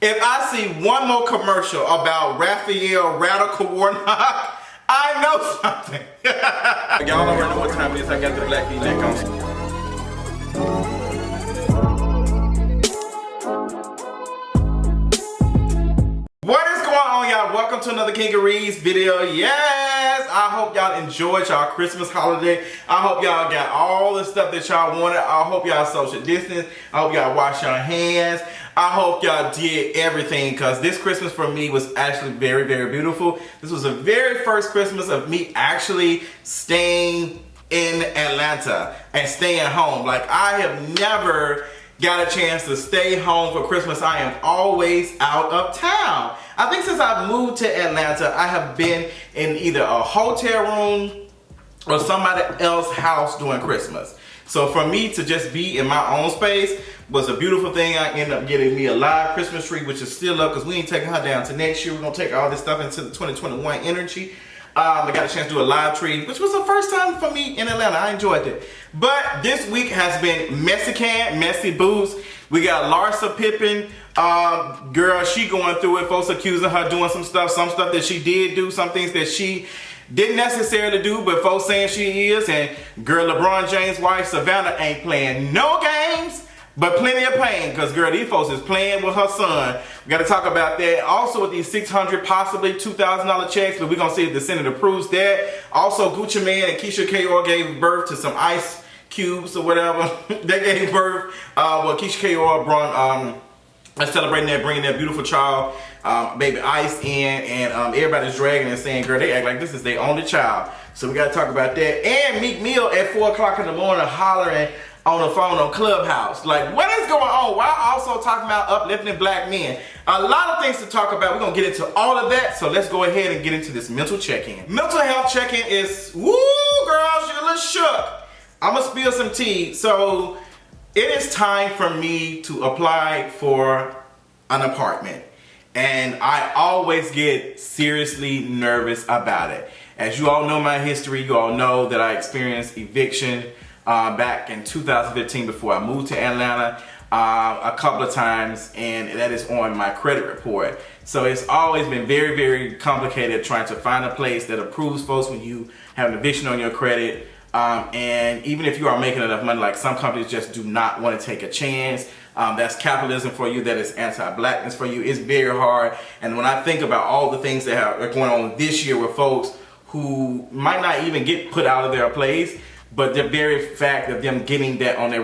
If I see one more commercial about Raphael Radical Warnock, I know something. Y'all already know what time it is. I got the black V-neck on. What is going on, y'all? Welcome to another Kingeries video. Yes, I hope y'all enjoyed y'all Christmas holiday. I hope y'all got all the stuff that y'all wanted. I hope y'all social distance. I hope y'all wash your hands. I hope y'all did everything, because this Christmas for me was actually very, very beautiful. This was the very first Christmas of me actually staying in Atlanta and staying home. Like, I have never got a chance to stay home for Christmas. I am always out of town. I think since I moved to Atlanta, I have been in either a hotel room or somebody else's house during Christmas. So for me to just be in my own space was a beautiful thing. I ended up getting me a live Christmas tree, which is still up because we ain't taking her down to next year. We're gonna take all this stuff into the 2021 energy. I got a chance to do a live tree, which was the first time for me in Atlanta. I enjoyed it. But this week has been messy boots. We got Larsa Pippen. Girl, she going through it. Folks accusing her doing some stuff that she did do, some things that she didn't necessarily do, but folks saying she is. And girl, LeBron James' wife, Savannah, ain't playing no games, but plenty of pain, because girl, these folks is playing with her son. We got to talk about that. Also with these $600, possibly $2,000 checks, but we're going to see if the Senate approves that. Also, Gucci Mane and Keisha K.O. gave birth to some ice cubes or whatever. They gave birth. Well, Keisha K.O. brought, celebrating that, bringing that beautiful child, baby Ice in, and everybody's dragging and saying, girl, they act like this is their only child. So we got to talk about that. And Meek Mill at 4 o'clock in the morning hollering on the phone on ClubHouse. Like, what is going on? While also talking about uplifting black men. A lot of things to talk about. We're going to get into all of that. So let's go ahead and get into this mental check-in. Mental health check-in is, woo, girls, you're a little shook. I'm going to spill some tea. So it is time for me to apply for an apartment. And I always get seriously nervous about it. As you all know my history, you all know that I experienced eviction back in 2015 before I moved to Atlanta a couple of times, and that is on my credit report. So it's always been very, very complicated trying to find a place that approves folks when you have an eviction on your credit. And even if you are making enough money, like some companies just do not want to take a chance. That's capitalism for you. That is anti-blackness for you. It's very hard. And when I think about all the things that are going on this year with folks who might not even get put out of their place, but the very fact of them getting that on their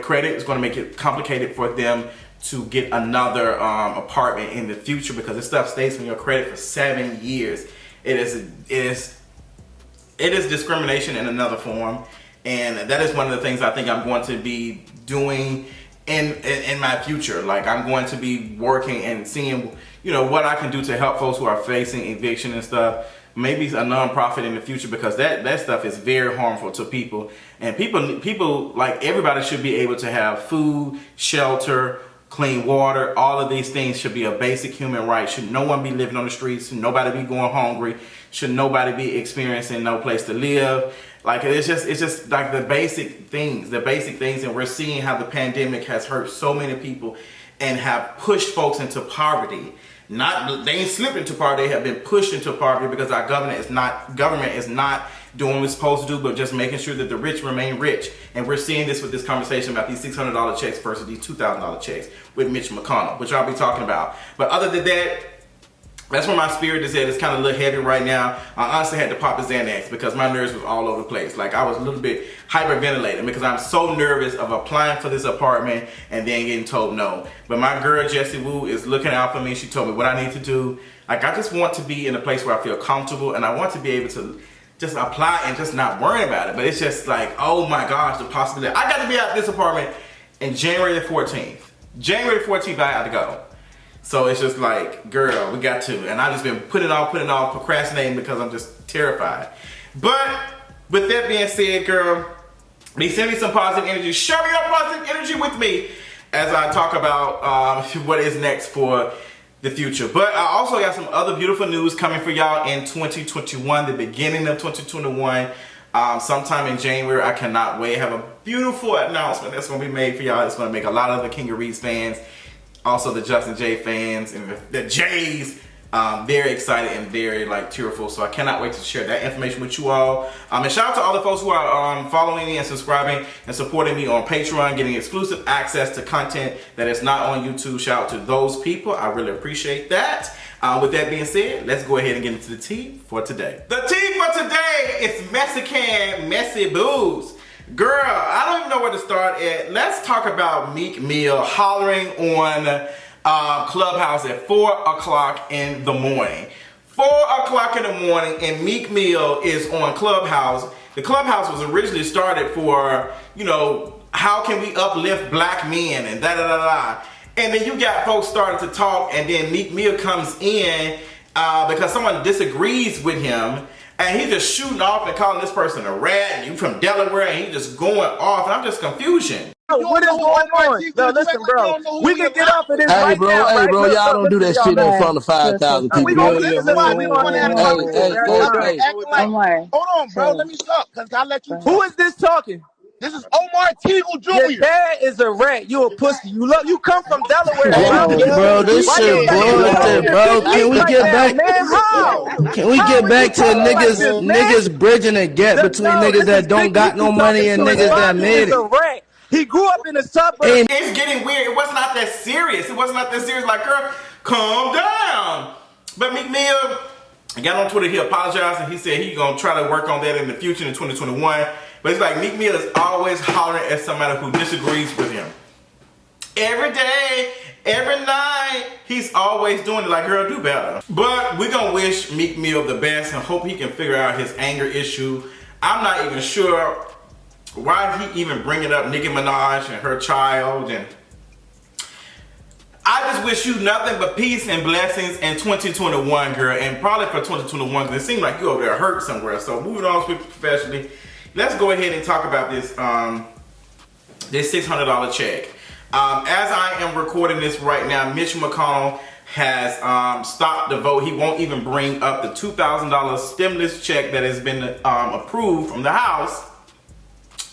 credit is going to make it complicated for them to get another apartment in the future, because this stuff stays on your credit for 7 years. It is discrimination in another form, and that is one of the things I think I'm going to be doing in my future. Like, I'm going to be working and seeing, you know, what I can do to help folks who are facing eviction and stuff. Maybe a non-profit in the future, because that stuff is very harmful to people. And people, like, everybody should be able to have food, shelter, clean water. All of these things should be a basic human right. Should no one be living on the streets? Should nobody be going hungry? Should nobody be experiencing no place to live? Like, it's just like the basic things. And we're seeing how the pandemic has hurt so many people and have pushed folks into poverty. They ain't slipped into poverty, they have been pushed into poverty because our government is not doing what it's supposed to do, but just making sure that the rich remain rich. And we're seeing this with this conversation about these $600 checks versus these $2,000 checks with Mitch McConnell, which I'll be talking about. But other than that, that's where my spirit is at. It's kind of a little heavy right now. I honestly had to pop a Xanax because my nerves was all over the place. Like, I was a little bit hyperventilating because I'm so nervous of applying for this apartment and then getting told no. But my girl, Jessie Woo, is looking out for me. She told me what I need to do. Like, I just want to be in a place where I feel comfortable, and I want to be able to just apply and just not worry about it. But it's just like, oh my gosh, the possibility. I got to be out of this apartment in January the 14th. January the 14th, I had to go. So it's just like, girl, we got to. And I've just been putting off, procrastinating because I'm just terrified. But with that being said, girl, be sending me some positive energy. Share your positive energy with me as I talk about what is next for the future. But I also got some other beautiful news coming for y'all in 2021, the beginning of 2021. Sometime in January, I cannot wait. I have a beautiful announcement that's going to be made for y'all. It's going to make a lot of the Kingeries fans also the Justin J fans and the Jays. Very excited and very like tearful, so I cannot wait to share that information with you all. And shout out to all the folks who are following me and subscribing and supporting me on Patreon, getting exclusive access to content that is not on YouTube. Shout out to those people. I really appreciate that. With that being said, let's go ahead and get into the tea for today. The tea for today is Mexican messy booze. Girl, I don't even know where to start at. Let's talk about Meek Mill hollering on ClubHouse at 4 o'clock in the morning. 4 o'clock in the morning, and Meek Mill is on ClubHouse. The ClubHouse was originally started for, you know, how can we uplift black men and da-da-da-da. And then you got folks starting to talk, and then Meek Mill comes in because someone disagrees with him, and he's just shooting off and calling this person a rat, and you from Delaware, and he's just going off, and I'm just confusion. What is going on? No, listen, bro. We can get off of this right now. Hey, bro, y'all don't do that shit in front of 5,000 people. We gonna listen. We gonna have Hey. Hold on, bro. Let me stop, cause I let you talk. Who is this talking? This is Omar Teagle Jr. Your dad is a rat. You a pussy. You come from Delaware, Bro, this shit bullshit, bro. Can we get back? Man, how? Can we get back to niggas bridging the gap between niggas that don't got no money and niggas that made it? He grew up in the suburbs. It's getting weird. It was not that serious. It was not that serious. Like, girl, calm down. But Meek Mill got on Twitter. He apologized and he said he's gonna try to work on that in the future in 2021. But it's like Meek Mill is always hollering at somebody who disagrees with him. Every day, every night, he's always doing it. Like, girl, do better. But we're gonna wish Meek Mill the best and hope he can figure out his anger issue. I'm not even sure why he even bringing up Nicki Minaj and her child. And I just wish you nothing but peace and blessings in 2021, girl, and probably for 2021, because it seems like you over there hurt somewhere. So moving on professionally, let's go ahead and talk about this this $600 check. As I am recording this right now, Mitch McConnell has stopped the vote. He won't even bring up the $2,000 stimulus check that has been approved from the House.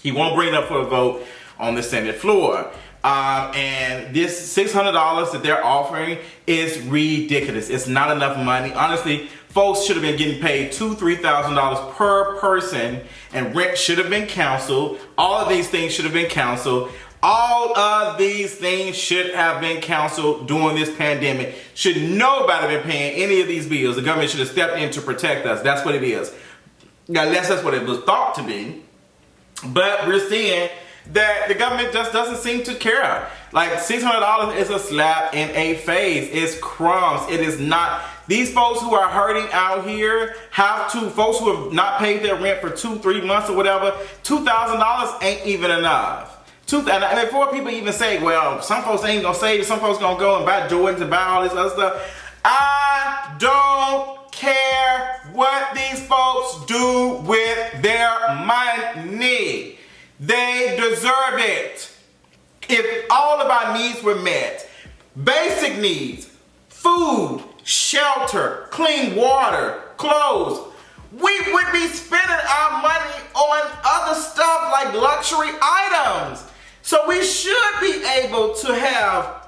He won't bring it up for a vote on the Senate floor. And this $600 that they're offering is ridiculous. It's not enough money. Honestly, folks should have been getting paid $2,000 to $3,000 per person, and rent should have been canceled. All of these things should have been canceled. All of these things should have been canceled during this pandemic. Should nobody have been paying any of these bills. The government should have stepped in to protect us. That's what it is. Now, that's what it was thought to be. But we're seeing that the government just doesn't seem to care. Like, $600 is a slap in a face. It's crumbs. It is not. These folks who are hurting out here folks who have not paid their rent for 2-3 months or whatever, $2,000 ain't even enough. And before people even say, well, some folks ain't gonna save, some folks gonna go and buy Jordans and buy all this other stuff. I don't care what these folks do with their money. They deserve it. If all of our needs were met, basic needs, food, shelter, clean water, clothes, we would be spending our money on other stuff like luxury items. So we should be able to have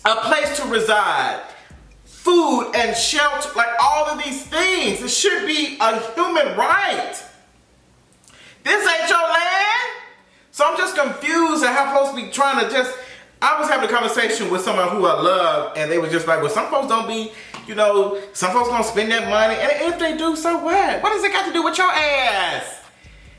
a place to reside, food and shelter, like all of these things. It should be a human right. This ain't your land. So I'm just confused at how folks be trying to just, I was having a conversation with someone who I love, and they were just like, well, some folks don't be, you know, some folks gonna spend that money, and if they do, so what? What does it got to do with your ass?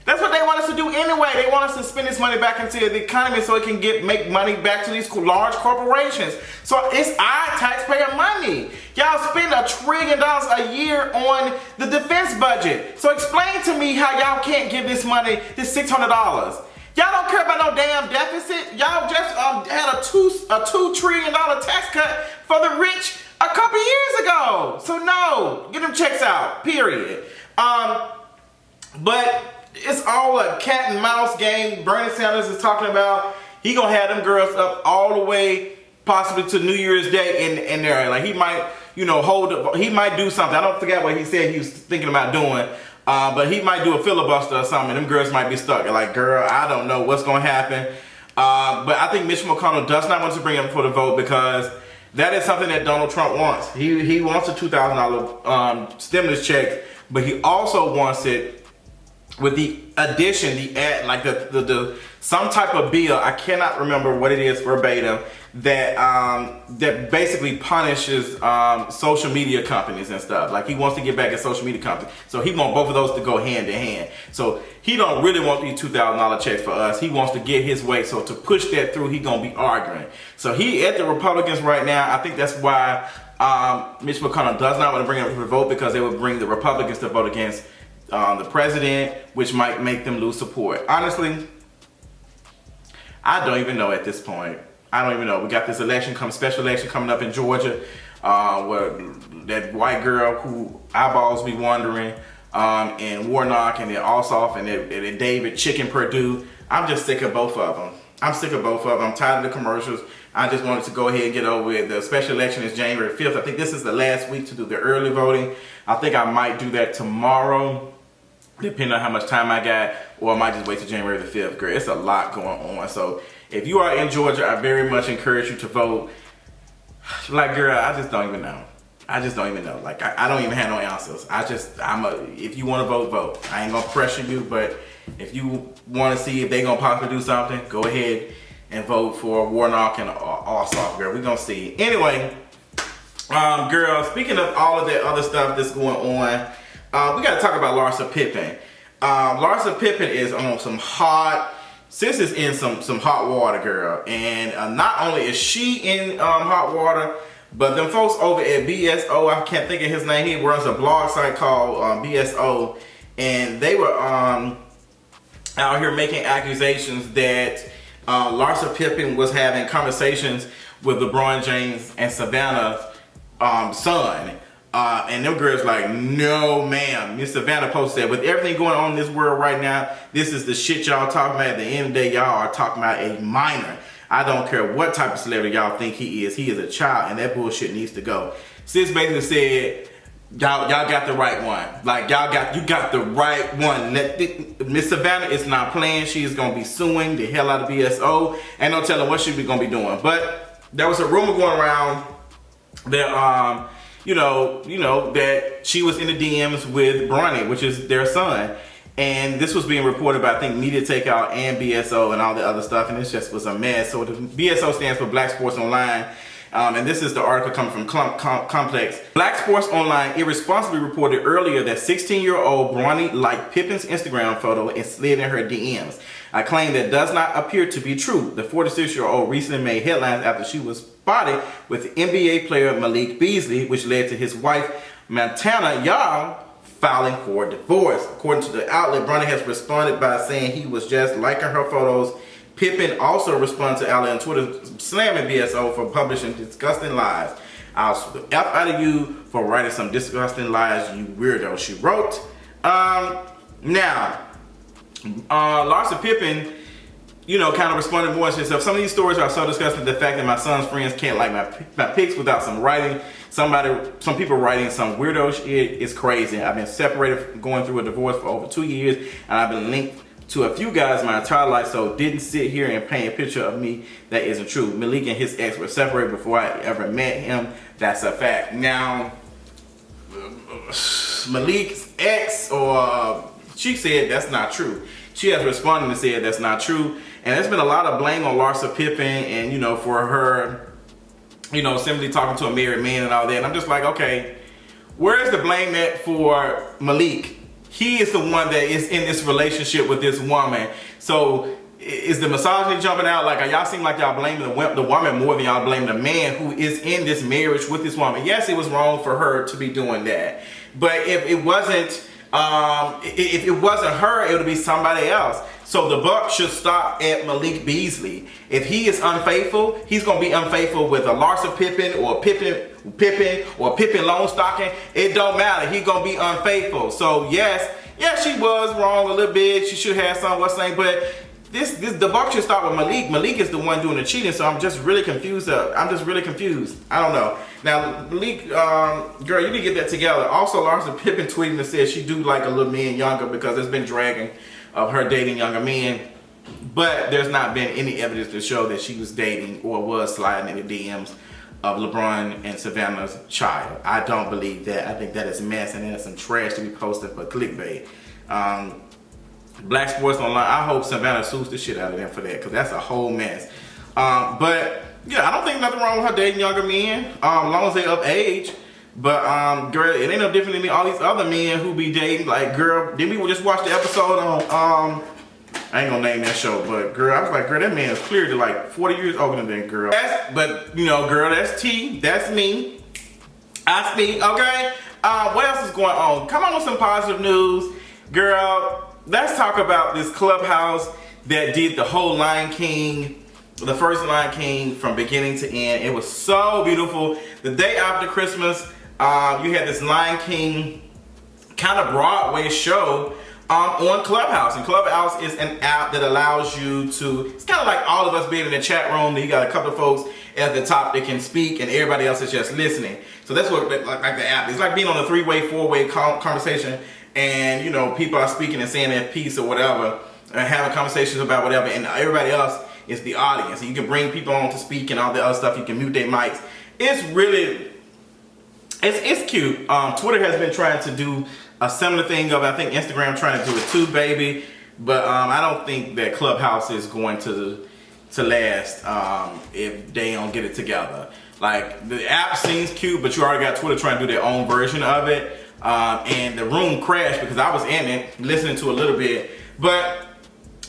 That's what they want us to do anyway. They want us to spend this money back into the economy so it can make money back to these large corporations. So it's our taxpayer money. Y'all spend $1 trillion a year on the defense budget. So explain to me how y'all can't give this money, this $600. Y'all don't care about no damn deficit. Y'all just had a $2 trillion tax cut for the rich a couple years ago. So no, get them checks out, period. But it's all a cat and mouse game. Bernie Sanders is talking about he gonna have them girls up all the way possibly to New Year's Day in there. Like he might, you know, he might do something. I don't forget what he said he was thinking about doing. But he might do a filibuster or something. Them girls might be stuck. Like, girl, I don't know what's gonna happen. But I think Mitch McConnell does not want to bring him for the vote because that is something that Donald Trump wants. He wants a $2,000 stimulus check, but he also wants it with the addition, like the some type of bill. I cannot remember what it is verbatim that basically punishes social media companies and stuff. Like he wants to get back at social media companies, so he wants both of those to go hand in hand. So he don't really want these $2,000 checks for us. He wants to get his way. So to push that through, he gonna be arguing. So he at the Republicans right now. I think that's why Mitch McConnell does not want to bring him to the vote, because they would bring the Republicans to vote against the president, which might make them lose support. Honestly, I don't even know at this point. I don't even know. We got this special election coming up in Georgia, where that white girl who eyeballs be wandering, and Warnock, and then Ossoff, and then David Chicken Perdue. I'm just sick of both of them. I'm sick of both of them. I'm tired of the commercials. I just wanted to go ahead and get over with. The special election is January 5th. I think this is the last week to do the early voting. I think I might do that tomorrow, depending on how much time I got, or I might just wait till January the 5th. Girl, it's a lot going on. So if you are in Georgia, I very much encourage you to vote. Like, girl, I just don't even know. I just don't even know. Like, I don't even have no answers. If you want to vote, vote. I ain't gonna pressure you, but if you want to see if they gonna possibly do something, go ahead and vote for Warnock and Ossoff, girl. We gonna see. Anyway, girl, speaking of all of that other stuff that's going on, we gotta talk about Larsa Pippen. Larsa Pippen is on some hot, sis is in some hot water, girl. And not only is she in hot water, but them folks over at BSO, I can't think of his name, he runs a blog site called BSO, and they were out here making accusations that Larsa Pippen was having conversations with LeBron James and Savannah's son. And them girls like, no ma'am. Miss Savannah posted, with everything going on in this world right now, this is the shit y'all talking about. At the end of the day, y'all are talking about a minor. I don't care what type of celebrity y'all think he is. He is a child, and that bullshit needs to go. Sis basically said, y'all got the right one. Like, you got the right one. Miss Savannah is not playing. She is gonna be suing the hell out of BSO. Ain't no telling what she be gonna be doing. But there was a rumor going around that you know, that she was in the DMs with Bronny, which is their son. And this was being reported by, I think, Media Takeout and BSO and all the other stuff. And it just was a mess. So the BSO stands for Black Sports Online. And this is the article coming from Complex. Black Sports Online irresponsibly reported earlier that 16-year-old Bronny liked Pippen's Instagram photo and slid in her DMs. A claim that does not appear to be true. The 46-year-old recently made headlines after she was spotted with NBA player Malik Beasley, which led to his wife, Montana Young, filing for divorce. According to the outlet, Bronny has responded by saying he was just liking her photos. Pippen also responded to outlet on Twitter slamming BSO for publishing disgusting lies. I'll sue the F out of you for writing some disgusting lies, you weirdo, she wrote. Now, Larsa Pippen, kind of responded more to herself. Some of these stories are so disgusting. The fact that my son's friends can't like my pics without some writing. Some people writing some weirdo shit is crazy. I've been separated, going through a divorce for over 2 years, and I've been linked to a few guys my entire life, so didn't sit here and paint a picture of me that isn't true. Malik and his ex were separated before I ever met him. That's a fact. Now, Malik's ex, she said that's not true. She has responded and said that's not true. And there's been a lot of blame on Larsa Pippen and, for her, simply talking to a married man and all that. And I'm just like, okay, where is the blame at for Malik? He is the one that is in this relationship with this woman. So is the misogyny jumping out? Like, y'all seem like y'all blaming the woman more than y'all blaming the man who is in this marriage with this woman. Yes, it was wrong for her to be doing that. But if it wasn't her, it would be somebody else. So the buck should stop at Malik Beasley. If he is unfaithful, he's gonna be unfaithful with a Larsa Pippen or Pippen or Pippen Longstocking. It don't matter. He's gonna be unfaithful. So yes, she was wrong a little bit. She should have some what's saying, but the buck should stop with Malik. Malik is the one doing the cheating, so I'm just really confused. I don't know. Now, Malik, girl, you need to get that together. Also, Larsa Pippen tweeting and said she do like a little man younger because there's been dragging of her dating younger men. But there's not been any evidence to show that she was dating or was sliding in the DMs of LeBron and Savannah's child. I don't believe that. I think that is mess, and that's some trash to be posted for clickbait. Black Sports Online, I hope Savannah sues the shit out of them for that, because that's a whole mess. But yeah, I don't think nothing wrong with her dating younger men, as long as they of age. But girl, it ain't no different than all these other men who be dating. Like, girl, didn't we just watch the episode on I ain't gonna name that show, but girl, I was like, girl, that man is clearly like 40 years older than that girl. But you know, girl, that's T, that's me. I speak, okay? What else is going on? Come on with some positive news. Girl, let's talk about this ClubHouse that did the whole Lion King, the first Lion King from beginning to end. It was so beautiful. The day after Christmas, you had this Lion King kind of Broadway show on ClubHouse. And ClubHouse is an app that allows you to, it's kind of like all of us being in the chat room. You got a couple of folks at the top that can speak and everybody else is just listening. So that's what like the app is. It's like being on a three-way, four-way conversation, and you know, people are speaking and saying their piece or whatever, and having conversations about whatever, and everybody else is the audience. And you can bring people on to speak and all the other stuff. You can mute their mics. It's really, it's cute. Twitter has been trying to do a similar thing of, I think Instagram trying to do it too, baby. But I don't think that ClubHouse is going to last if they don't get it together. Like, the app seems cute, but you already got Twitter trying to do their own version of it. And the room crashed because I was in it, listening to a little bit. But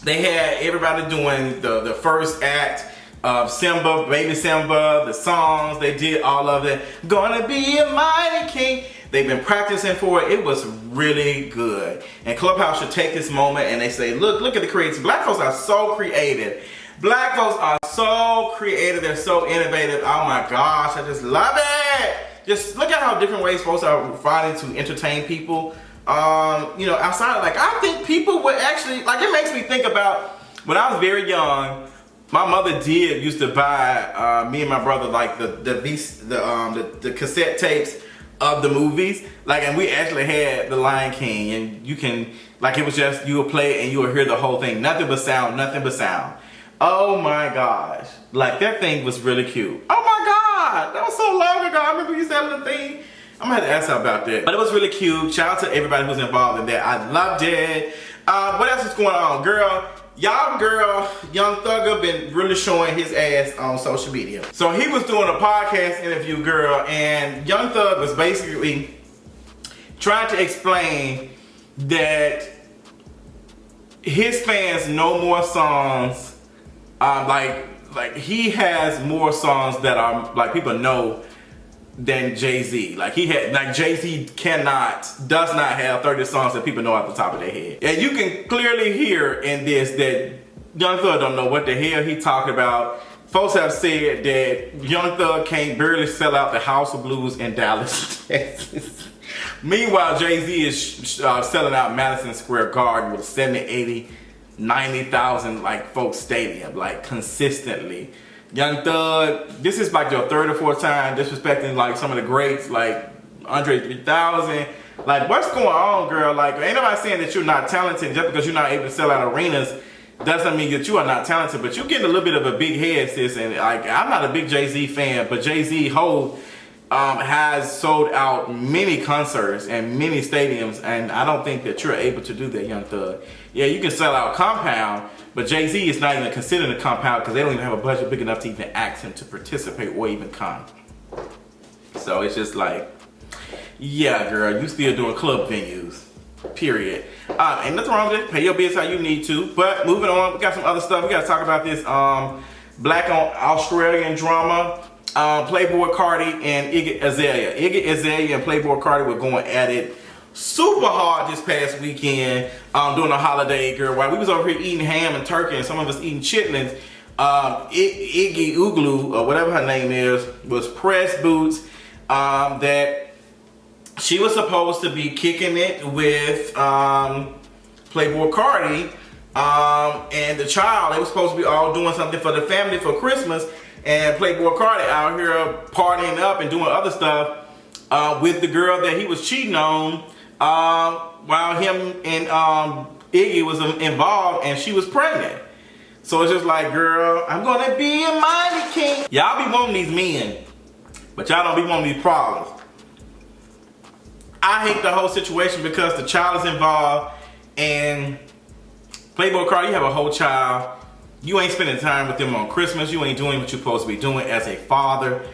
they had everybody doing the first act of Simba, Baby Simba, the songs. They did all of it. Gonna be a mighty king. They've been practicing for it. It was really good. And ClubHouse should take this moment and they say, look at the creators. Black folks are so creative. Black folks are so creative. They're so innovative. Oh my gosh, I just love it. Just look at how different ways folks are finding to entertain people. You know, outside, like, I think people would actually, like, it makes me think about when I was very young. My mother used to buy me and my brother like the cassette tapes of the movies, like, and we actually had the Lion King, and you can, like, it was just, you would play it and you would hear the whole thing, nothing but sound, nothing but sound. Oh my gosh, like, that thing was really cute. Oh my god, that was so long ago. I remember you used to have the thing. I'm gonna have to ask her about that, but it was really cute. Shout out to everybody who's involved in that. I loved it. What else is going on, girl? Young Thugger been really showing his ass on social media. So he was doing a podcast interview, girl, and Young Thug was basically trying to explain that his fans know more songs, like he has more songs that are, like, people know than Jay-Z. Like, Jay-Z does not have 30 songs that people know off the top of their head. And you can clearly hear in this that Young Thug don't know what the hell he talking about. Folks have said that Young Thug can't barely sell out the House of Blues in Dallas, Texas. Meanwhile, Jay-Z is selling out Madison Square Garden with 70, 80, 90,000 like folks stadium, like, consistently. Young Thug, this is like your third or fourth time disrespecting like some of the greats, like Andre 3000. Like, what's going on, girl? Like, ain't nobody saying that you're not talented. Just because you're not able to sell out arenas doesn't mean that you are not talented. But you're getting a little bit of a big head, sis. And like, I'm not a big Jay-Z fan, but Jay-Z has sold out many concerts and many stadiums, and I don't think that you're able to do that, Young Thug. Yeah, you can sell out Compound, but Jay-Z is not even considering a Compound because they don't even have a budget big enough to even ask him to participate or even come. So it's just like, yeah, girl, you still doing club venues, period. Ain't nothing wrong with it. Pay your bills how you need to. But moving on, we got some other stuff. We got to talk about this Black on Australian drama. Playboi Carti and Iggy Azalea. Iggy Azalea and Playboi Carti were going at it super hard this past weekend during the holiday, girl. While we was over here eating ham and turkey and some of us eating chitlins, Iggy Uglu, or whatever her name is, was press boots that she was supposed to be kicking it with Playboi Carti and the child. They were supposed to be all doing something for the family for Christmas. And Playboi Carti out here partying up and doing other stuff with the girl that he was cheating on while him and Iggy was involved, and she was pregnant. So it's just like, girl, I'm gonna be a mighty king. Y'all be wanting these men, but y'all don't be wanting these problems. I hate the whole situation because the child is involved, and Playboi Carti, you have a whole child. You ain't spending time with them on Christmas. You ain't doing what you're supposed to be doing as a father.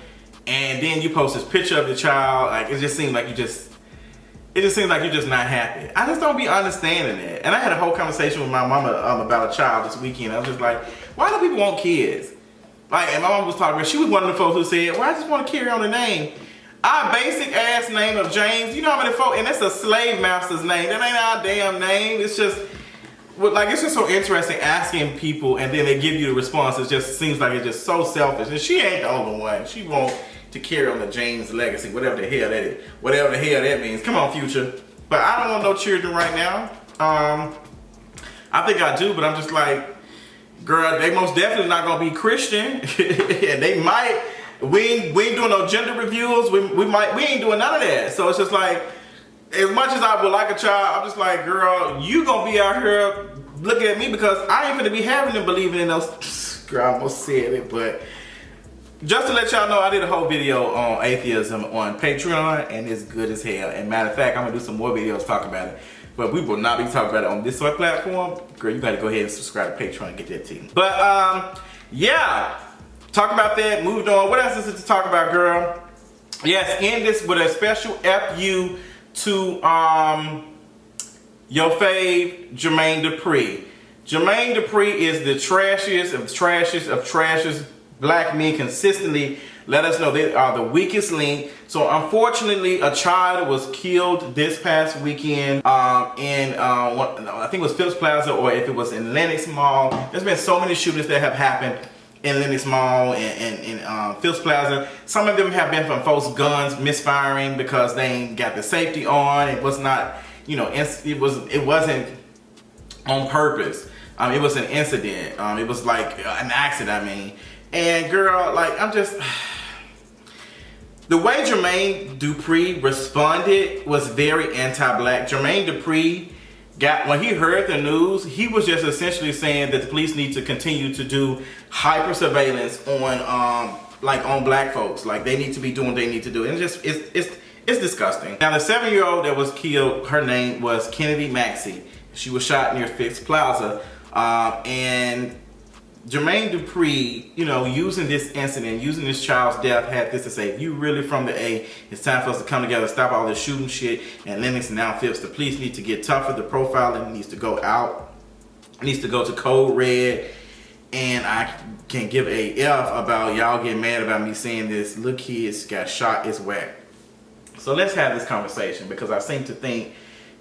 And then you post this picture of the child. Like, it just seems like you just not happy. I just don't be understanding it. And I had a whole conversation with my mama about a child this weekend. I was just like, why do people want kids? Like, and my mom was talking about, she was one of the folks who said, well, I just want to carry on the name. Our basic ass name of James, you know how many folks, and it's a slave master's name. That ain't our damn name. It's just, like, it's just so interesting asking people and then they give you the response. It just seems like it's just so selfish. And she ain't the only one. She wants to carry on the James legacy, whatever the hell that is. Whatever the hell that means. Come on, Future. But I don't want no children right now. I think I do, but I'm just like, girl, they most definitely not gonna be Christian. And they might, we ain't doing no gender reviews. We ain't doing none of that. So it's just like, as much as I would like a child, I'm just like, girl, you gonna be out here looking at me because I ain't gonna be having them believing in those. Girl, I almost said it, but just to let y'all know, I did a whole video on atheism on Patreon, and it's good as hell. And matter of fact, I'm gonna do some more videos talking about it. But we will not be talking about it on this platform. Girl, you gotta go ahead and subscribe to Patreon and get that tea. But yeah, talk about that, moved on. What else is it to talk about, girl? Yes, end this with a special FU to your fave, Jermain Dupri. Jermain Dupri is the trashiest of trashiest black men. Consistently let us know they are the weakest link. So unfortunately, a child was killed this past weekend I think it was Phillips Plaza, or if it was in Lenox Mall. There's been so many shootings that have happened in Lenox Mall and Phillips Plaza. Some of them have been from folks' guns misfiring because they ain't got the safety on. It was not, you know, it wasn't on purpose. It was an incident. It was like an accident, I mean. And girl, like, I'm just, the way Jermain Dupri responded was very anti-black. Jermain Dupri when he heard the news, he was just essentially saying that the police need to continue to do hyper surveillance on on black folks. Like, they need to be doing what they need to do. And it's disgusting. Now, the 7-year-old that was killed, her name was Kennedy Maxey. She was shot near Phillips Plaza. And Jermain Dupri, you know, using this incident, using this child's death, had this to say: if you really from the A, it's time for us to come together, stop all this shooting shit, and Lenox and now Phillips. The police need to get tougher. The profiling needs to go out. It needs to go to code red. And I can give a F about y'all getting mad about me saying this. Little kids got shot, it's whack. So let's have this conversation, because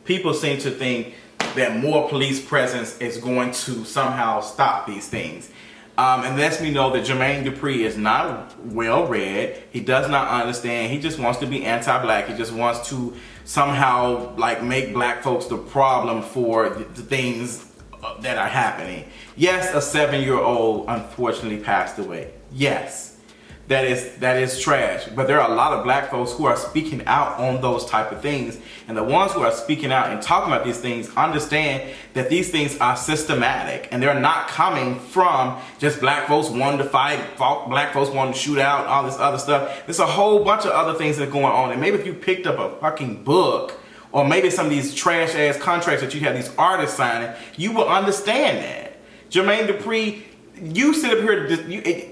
people seem to think that more police presence is going to somehow stop these things. And lets me know that Jermain Dupri is not well read. He does not understand. He just wants to be anti-black. He just wants to somehow like make black folks the problem for the things that are happening. Yes, a 7-year-old unfortunately passed away. Yes. That is trash. But there are a lot of black folks who are speaking out on those type of things. And the ones who are speaking out and talking about these things understand that these things are systematic. And they're not coming from just black folks wanting to fight, black folks wanting to shoot out, all this other stuff. There's a whole bunch of other things that are going on. And maybe if you picked up a fucking book, or maybe some of these trash ass contracts that you have these artists signing, you will understand that. Jermain Dupri, you sit up here,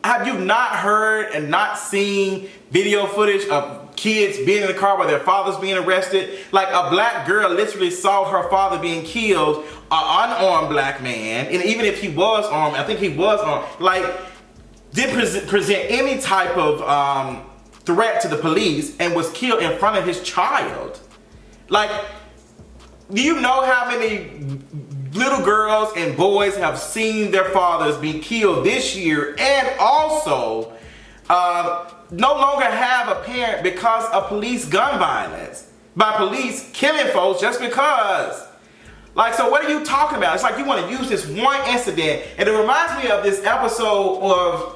have you not heard and not seen video footage of kids being in the car while their father's being arrested? Like, a black girl literally saw her father being killed, an unarmed black man, and even if he was armed, I think he was armed, like, didn't present any type of threat to the police and was killed in front of his child. Like, do you know how many little girls and boys have seen their fathers be killed this year, and also no longer have a parent because of police gun violence, by police killing folks just because? Like, so what are you talking about? It's like you want to use this one incident, and it reminds me of this episode of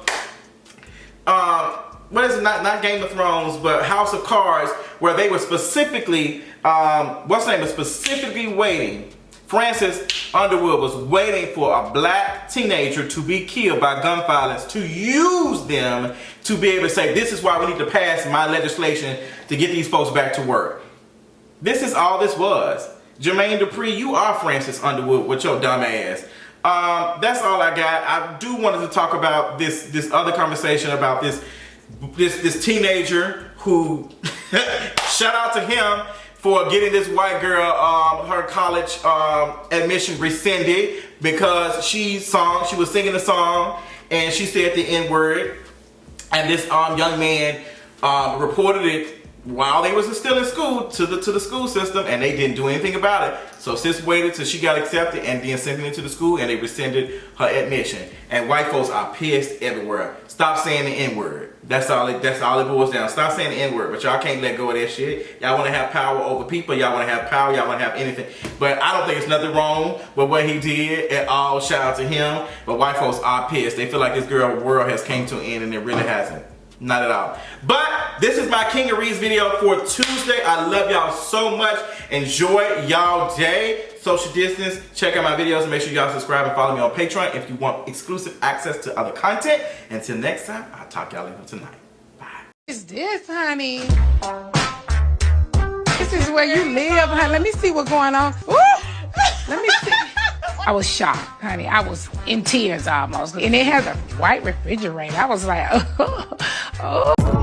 what is it, not Game of Thrones, but House of Cards, where they were specifically what's the name, was specifically waiting Francis Underwood was waiting for a black teenager to be killed by gun violence to use them to be able to say, this is why we need to pass my legislation to get these folks back to work. This is all this was. Jermain Dupri, you are Francis Underwood with your dumb ass. That's all I got. I do wanted to talk about this other conversation about this teenager who shout out to him for getting this white girl her college admission rescinded because she was singing a song and she said the N-word, and this young man reported it while they was still in school to the school system, and they didn't do anything about it. So sis waited till she got accepted and then sent it into the school, and they rescinded her admission. And white folks are pissed everywhere. Stop saying the N-word. That's all it boils down. Stop saying the N-word, but y'all can't let go of that shit. Y'all want to have power over people. Y'all want to have power. Y'all want to have anything. But I don't think it's nothing wrong with what he did at all. Shout out to him. But white folks are pissed. They feel like this girl world has came to an end, and it really hasn't. Not at all. But this is my King of Reads video for Tuesday. I love y'all so much. Enjoy y'all day. Social distance. Check out my videos and make sure y'all subscribe and follow me on Patreon if you want exclusive access to other content. Until next time, I'll talk to y'all later tonight. Bye. What's this, honey? This is where you live, honey. Let me see what's going on. Ooh. Let me see. I was shocked, honey. I was in tears almost. And it has a white refrigerator. I was like, oh.